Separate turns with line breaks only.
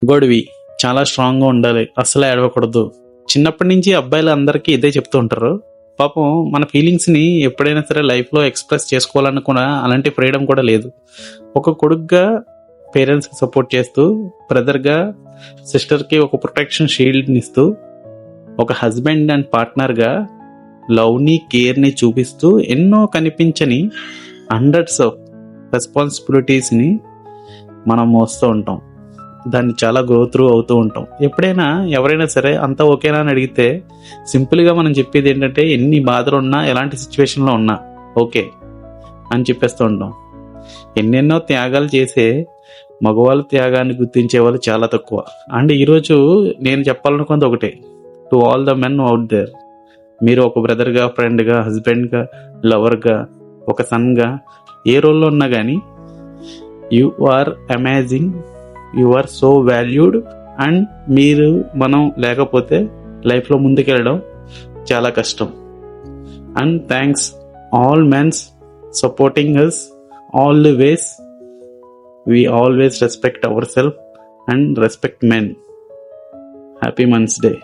గొడివి చాలా స్ట్రాంగ్గా ఉండాలి, అస్సలు ఏడవకూడదు. చిన్నప్పటి నుంచి అబ్బాయిలు అందరికీ ఇదే చెప్తూ ఉంటారు. పాపం మన ఫీలింగ్స్ని ఎప్పుడైనా సరే లైఫ్లో ఎక్స్ప్రెస్ చేసుకోవాలనుకున్నా అలాంటి ఫ్రీడమ్ కూడా లేదు. ఒక కొడుకుగా పేరెంట్స్కి సపోర్ట్ చేస్తూ, బ్రదర్గా సిస్టర్కి ఒక ప్రొటెక్షన్ షీల్డ్ని ఇస్తూ, ఒక హస్బెండ్ అండ్ పార్ట్నర్గా లవ్ని కేర్ని చూపిస్తూ ఎన్నో కనిపించని హండ్రెడ్స్ ఆఫ్ రెస్పాన్సిబిలిటీస్ని మనం మోస్తూ ఉంటాం. దాన్ని చాలా గ్రో త్రూ అవుతూ ఉంటాం. ఎప్పుడైనా ఎవరైనా సరే అంతా ఓకేనా అని అడిగితే సింపుల్గా మనం చెప్పేది ఏంటంటే, ఎన్ని బాధలు ఉన్నా, ఎలాంటి సిచ్యువేషన్లో ఉన్నా ఓకే అని చెప్పేస్తూ ఉంటాం. ఎన్నెన్నో త్యాగాలు చేసే మగవాళ్ళ త్యాగాన్ని గుర్తించే వాళ్ళు చాలా తక్కువ. అండ్ ఈరోజు నేను చెప్పాలనుకుంది ఒకటే, to all the men out there, మీరు ఒక బ్రదర్గా, ఫ్రెండ్గా, హస్బెండ్గా, లవర్గా, ఒక సన్గా, ఏ రోల్లో ఉన్నా కానీ you are amazing, you are so valued. And మనం లేకపోతే లైఫ్లో ముందుకెళ్ళడం చాలా కష్టం. And thanks all mens supporting us all the ways. We always respect ourselves and respect men. Happy Men's Day.